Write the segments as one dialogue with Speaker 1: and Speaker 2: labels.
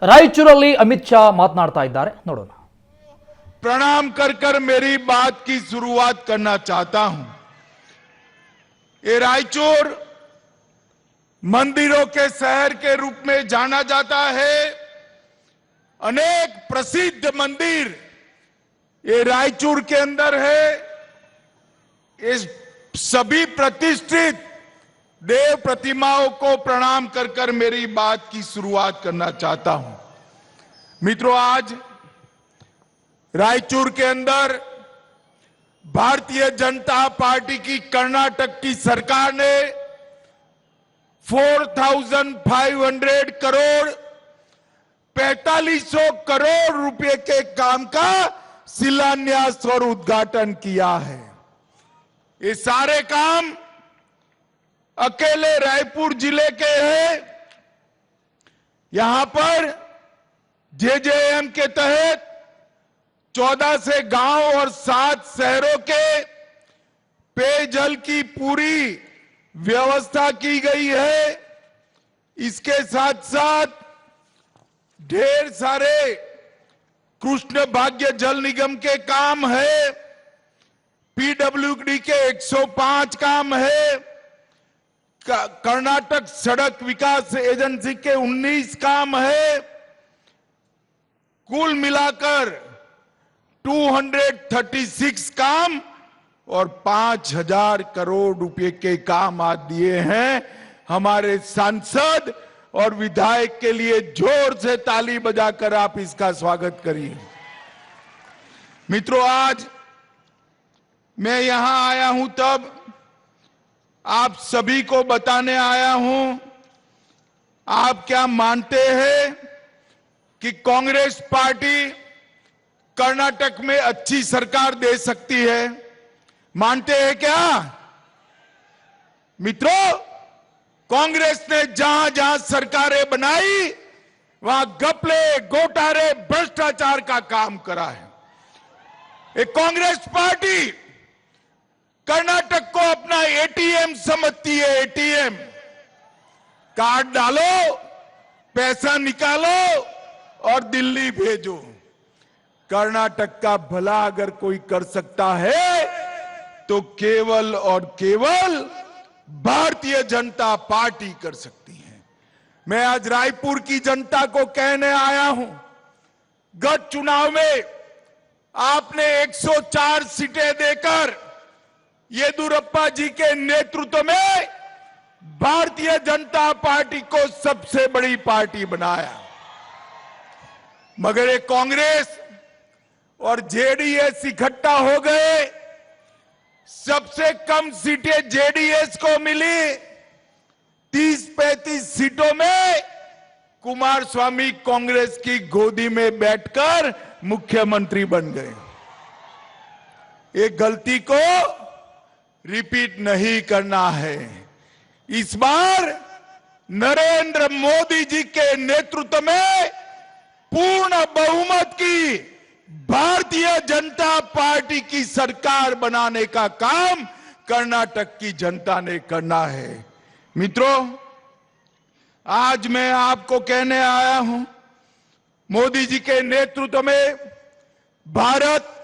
Speaker 1: ರಾಯಚೂರಲ್ಲಿ ಅಮಿತ್ ಶಾ ಮಾತನಾಡ್ತಾ ಇದ್ದಾರೆ, ನೋಡೋಣ.
Speaker 2: प्रणाम कर कर मेरी बात की शुरुआत करना चाहता हूं. ये रायचूर मंदिरों के शहर के रूप में जाना जाता है. अनेक प्रसिद्ध मंदिर ये रायचूर के अंदर है. इस सभी प्रतिष्ठित देव प्रतिमाओं को प्रणाम कर कर मेरी बात की शुरुआत करना चाहता हूं. मित्रों, आज रायचूर के अंदर भारतीय जनता पार्टी की कर्नाटक की सरकार ने 4,500 करोड़ 4500 करोड़ रुपए के काम का शिलान्यास और उद्घाटन किया है. ये सारे काम अकेले रायपुर जिले के हैं. यहां पर जेजेएम के तहत 14 से गांव और 7 शहरों के पेयजल की पूरी व्यवस्था की गई है. इसके साथ साथ ढेर सारे कृष्ण भाग्य जल निगम के काम है, पीडब्ल्यूडी के 105 काम है, कर्नाटक सड़क विकास एजेंसी के 19 काम है. कुल मिलाकर 236 काम और 5,000 करोड़ रुपए के काम आज दिए हैं. हमारे सांसद और विधायक के लिए जोर से ताली बजाकर आप इसका स्वागत करिए. मित्रों, आज मैं यहां आया हूं तब आप सभी को बताने आया हूं, आप क्या मानते हैं कि कांग्रेस पार्टी कर्नाटक में अच्छी सरकार दे सकती है? मानते हैं क्या? मित्रों, कांग्रेस ने जहां जहां सरकारें बनाई वहां घपले, घोटाले, भ्रष्टाचार का काम करा है. एक कांग्रेस पार्टी कर्नाटक को अपना एटीएम समझती है. एटीएम कार्ड डालो, पैसा निकालो और दिल्ली भेजो. कर्नाटक का भला अगर कोई कर सकता है तो केवल और केवल भारतीय जनता पार्टी कर सकती है. मैं आज रायपुर की जनता को कहने आया हूं, गत चुनाव में आपने 104 सीटें देकर येदियुरप्पा जी के नेतृत्व में भारतीय जनता पार्टी को सबसे बड़ी पार्टी बनाया. मगर ये कांग्रेस और जेडीएस इकट्ठा हो गए. सबसे कम सीटें जेडीएस को मिली. 30-35 सीटों में कुमारस्वामी कांग्रेस की गोदी में बैठकर मुख्यमंत्री बन गए. एक गलती को रिपीट नहीं करना है. इस बार नरेंद्र मोदी जी के नेतृत्व में पूर्ण बहुमत की भारतीय जनता पार्टी की सरकार बनाने का काम कर्नाटक की जनता ने करना है. मित्रों, आज मैं आपको कहने आया हूं, मोदी जी के नेतृत्व में भारत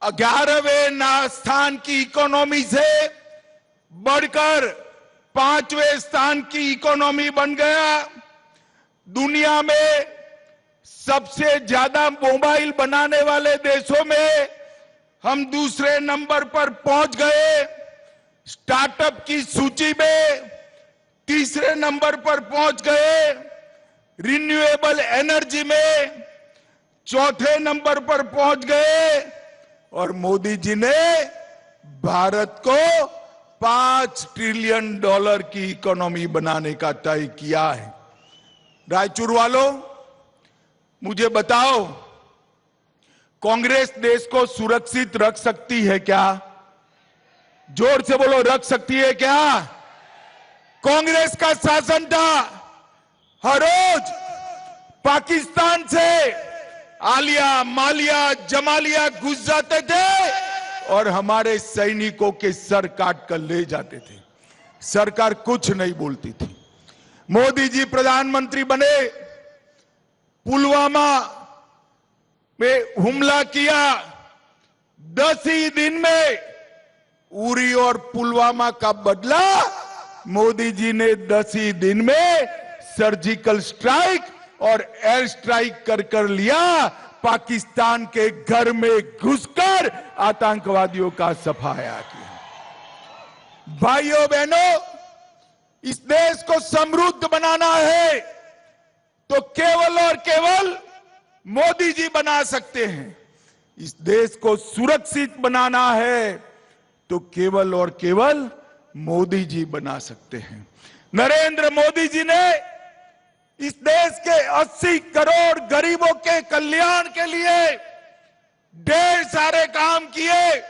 Speaker 2: 11वें स्थान की इकोनॉमी से बढ़कर 5वें स्थान की इकोनॉमी बन गया. दुनिया में सबसे ज्यादा मोबाइल बनाने वाले देशों में हम दूसरे नंबर पर पहुंच गए. स्टार्टअप की सूची में तीसरे नंबर पर पहुंच गए. रिन्यूएबल एनर्जी में चौथे नंबर पर पहुंच गए. और मोदी जी ने भारत को $5 ट्रिलियन की इकोनॉमी बनाने का तय किया है. रायचूर वालों, मुझे बताओ, कांग्रेस देश को सुरक्षित रख सकती है क्या? जोर से बोलो, रख सकती है क्या? कांग्रेस का शासन था, हर रोज पाकिस्तान से आलिया, मालिया, जमालिया घुस जाते थे और हमारे सैनिकों के सर काट कर ले जाते थे. सरकार कुछ नहीं बोलती थी. मोदी जी प्रधानमंत्री बने पुलवामा में हमला किया, 10 ही दिन में उरी और पुलवामा का बदला मोदी जी ने 10 ही दिन में सर्जिकल स्ट्राइक और एयर स्ट्राइक कर लिया। पाकिस्तान के घर में घुसकर आतंकवादियों का सफाया किया। भाइयों बहनों, इस देश को समृद्ध बनाना है तो केवल और केवल मोदी जी बना सकते हैं। इस देश को सुरक्षित बनाना है तो केवल और केवल मोदी जी बना सकते हैं। नरेंद्र मोदी जी ने इस देश के 80 करोड़ गरीबों के कल्याण के लिए ढेर सारे काम किए।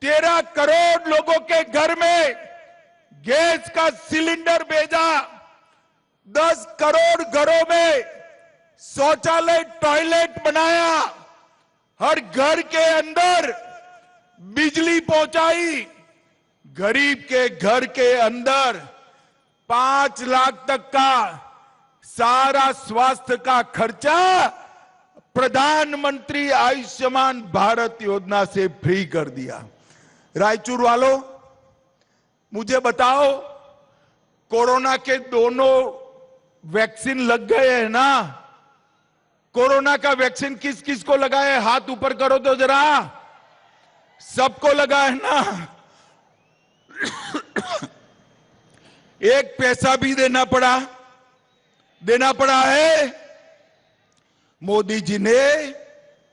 Speaker 2: 13 करोड़ लोगों के घर में गैस का सिलेंडर भेजा। 10 करोड़ घरों में शौचालय टॉयलेट बनाया। हर घर के अंदर बिजली पहुंचाई। गरीब के घर के अंदर 5 लाख तक का सारा स्वास्थ्य का खर्चा प्रधानमंत्री आयुष्मान भारत योजना से फ्री कर दिया। रायचूर वालों, मुझे बताओ, कोरोना के दोनों वैक्सीन लग गए हैं ना? कोरोना का वैक्सीन किस किस को लगा है? हाथ ऊपर करो तो जरा। सबको लगा है ना? एक पैसा भी देना पड़ा है। मोदी जी ने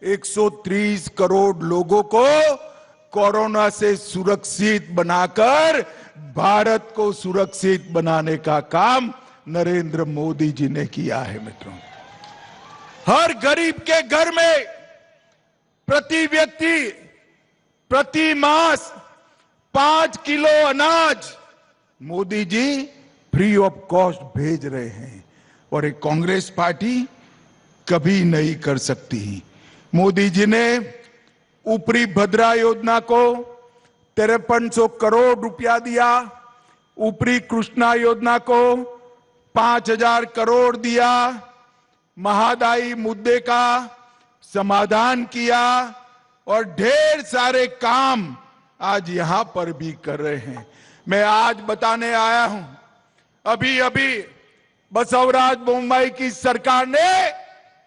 Speaker 2: 130 करोड़ लोगों को कोरोना से सुरक्षित बनाकर भारत को सुरक्षित बनाने का काम नरेंद्र मोदी जी ने किया है। मित्रों, हर गरीब के घर में प्रति व्यक्ति प्रति मास 5 किलो अनाज Modi ji free of cost भेज रहे हैं और एक कांग्रेस पार्टी कभी नहीं कर सकती। मोदी जी ने ऊपरी भद्रा योजना को 5300 करोड़ रुपया दिया। ऊपरी कृष्णा योजना को 5000 करोड़ दिया। महादाई मुद्दे का समाधान किया और ढेर सारे काम आज यहां पर भी कर रहे हैं। मैं आज बताने आया हूं, अभी बसवराज बोम्मई की सरकार ने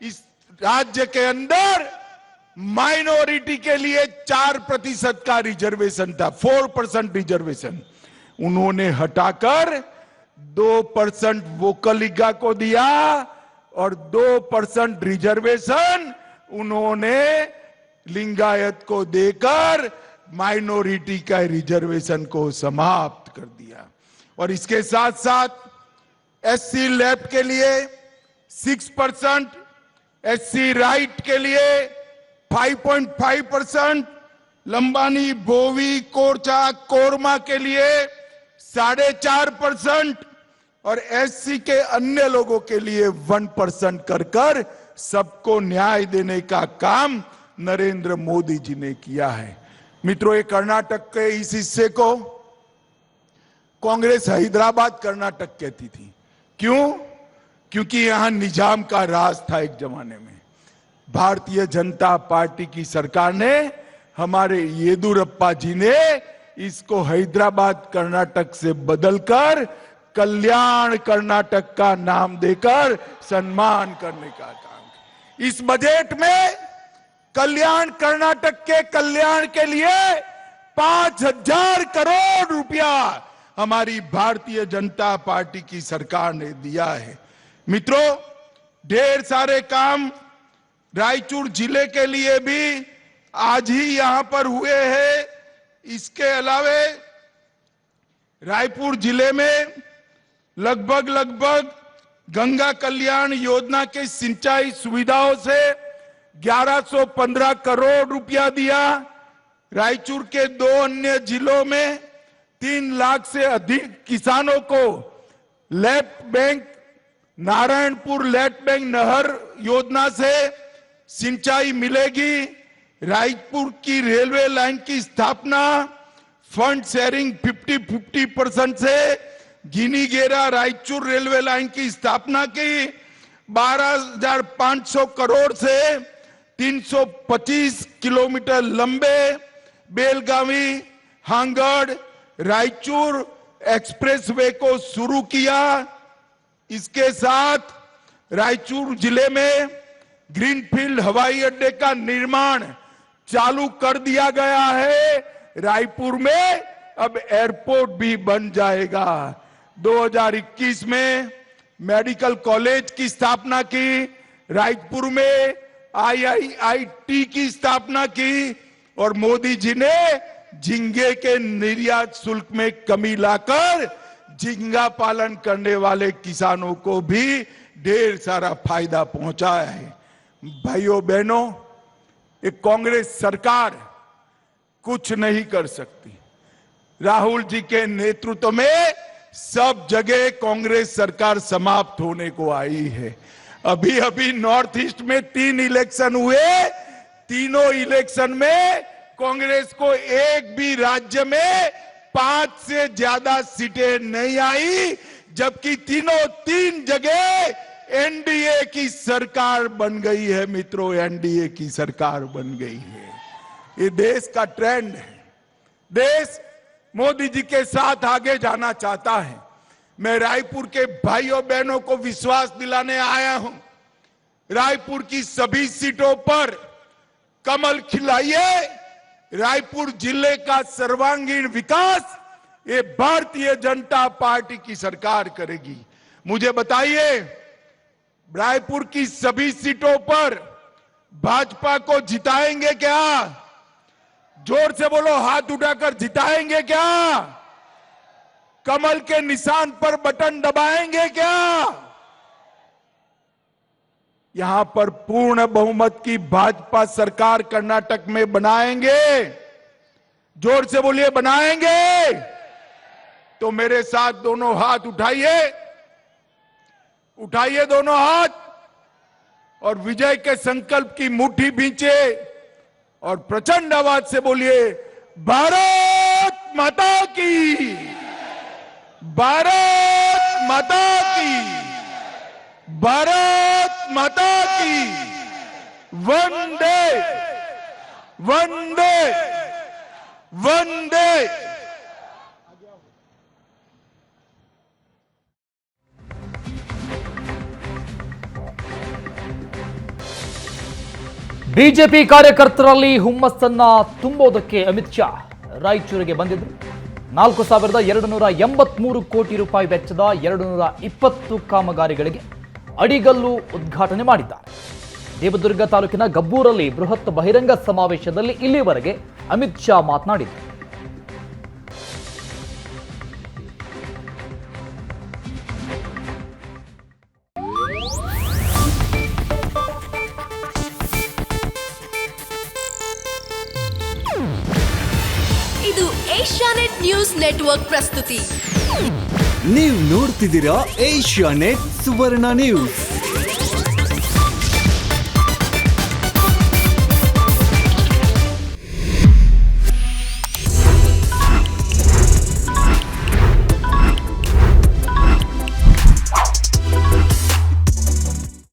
Speaker 2: इस राज्य के अंदर माइनॉरिटी के लिए 4% का रिजर्वेशन था, 4% रिजर्वेशन, उन्होंने हटाकर 2% वोकलिगा को दिया और 2% रिजर्वेशन उन्होंने लिंगायत को देकर माइनॉरिटी का रिजर्वेशन को समाप्त कर दिया। और इसके साथ साथ एससी लैब के लिए 6%, एससी राइट के लिए 5.5%, लंबानी, बोवी, कोरचा, कोरमा के लिए 4.5% और एससी के अन्य लोगों के लिए 1% कर सबको न्याय देने का काम नरेंद्र मोदी जी ने किया है। मित्रों, ये कर्नाटक के इस हिस्से को कांग्रेस हैदराबाद कर्नाटक कहती थी। क्यों? क्योंकि यहां निजाम का राज था एक जमाने में। भारतीय जनता पार्टी की सरकार ने, हमारे येदुरप्पा जी ने इसको हैदराबाद कर्नाटक से बदलकर कल्याण कर्नाटक का नाम देकर सम्मान करने का काम। इस बजट में कल्याण कर्नाटक के कल्याण के लिए 5000 करोड़ रुपया हमारी भारतीय जनता पार्टी की सरकार ने दिया है। मित्रों, ढेर सारे काम रायचूर जिले के लिए भी आज ही यहां पर हुए हैं। इसके अलावे रायपुर जिले में लगभग गंगा कल्याण योजना के सिंचाई सुविधाओं से 1115 करोड़ रुपया दिया। रायचूर के 2 अन्य जिलों में 3 लाख से अधिक किसानों को left bank, Narayanpur left bank नहर योजना से सिंचाई मिलेगी। रायपुर की रेलवे लाइन की स्थापना फंड शेयरिंग 50-50% से गिनीगेरा रायचूर रेलवे लाइन की स्थापना की। 12,500 करोड़ से 325 किलोमीटर लंबे बेलगावी हांगड़ रायचूर एक्सप्रेसवे को शुरू किया। इसके साथ रायचूर जिले में ग्रीनफील्ड हवाई अड्डे का निर्माण चालू कर दिया गया है। रायपुर में अब एयरपोर्ट भी बन जाएगा। 2021 में मेडिकल कॉलेज की स्थापना की, रायपुर में IIIT की स्थापना की और मोदी जी ने झींगे के निर्यात शुल्क में कमी लाकर झींगा पालन करने वाले किसानों को भी ढेर सारा फायदा पहुंचाया है। भाइयों बहनों, एक कांग्रेस सरकार कुछ नहीं कर सकती। राहुल जी के नेतृत्व में सब जगह कांग्रेस सरकार समाप्त होने को आई है। अभी अभी नॉर्थ ईस्ट में 3 इलेक्शन हुए, तीनों इलेक्शन में कांग्रेस को एक भी राज्य में 5 से ज्यादा सीटें नहीं आई, जबकि तीनों 3 जगह एनडीए की सरकार बन गई है। मित्रों, एनडीए की सरकार बन गई है। ये देश का ट्रेंड है। देश मोदी जी के साथ आगे जाना चाहता है। मैं रायपुर के भाइयों बहनों को विश्वास दिलाने आया हूं। रायपुर की सभी सीटों पर कमल खिलाइए। रायपुर जिले का सर्वांगीण विकास ये भारतीय जनता पार्टी की सरकार करेगी। मुझे बताइए, रायपुर की सभी सीटों पर भाजपा को जिताएंगे क्या? जोर से बोलो, हाथ उठाकर जिताएंगे क्या? कमल के निशान पर बटन दबाएंगे क्या? यहां पर पूर्ण बहुमत की भाजपा सरकार कर्नाटक में बनाएंगे। जोर से बोलिए, बनाएंगे। तो मेरे साथ दोनों हाथ उठाइए, उठाइए दोनों हाथ और विजय के संकल्प की मुट्ठी भींचे और प्रचंड आवाज से बोलिए, भारत माता की, भारत माता की, भारत माता की, वंदे वंदे वंदे।
Speaker 1: ಬಿಜೆಪಿ ಕಾರ್ಯಕರ್ತರಲ್ಲಿ ಹುಮ್ಮಸ್ಸನ್ನ ತುಂಬೋದಕ್ಕೆ ಅಮಿತ್ ಶಾ ರಾಯಚೂರಿಗೆ ಬಂದಿದ್ದರು. 4,283 ಕೋಟಿ ರೂಪಾಯಿ ವೆಚ್ಚದ 220 ಕಾಮಗಾರಿಗಳಿಗೆ ಅಡಿಗಲ್ಲು ಉದ್ಘಾಟನೆ ಮಾಡಿದ್ದಾರೆ. ದೇವದುರ್ಗ ತಾಲೂಕಿನ ಗಬ್ಬೂರಲ್ಲಿ ಬೃಹತ್ ಬಹಿರಂಗ ಸಮಾವೇಶದಲ್ಲಿ ಇಲ್ಲಿವರೆಗೆ ಅಮಿತ್ ಶಾ ಮಾತನಾಡಿದರು.
Speaker 3: ಇದು ಏಷ್ಯಾನೆಟ್ ನ್ಯೂಸ್ ನೆಟ್ವರ್ಕ್ ಪ್ರಸ್ತುತಿ.
Speaker 4: ನೀವು ನೋಡ್ತಿದ್ದೀರಾ ಏಷ್ಯಾನೆಟ್ ಸುವರ್ಣ ನ್ಯೂಸ್.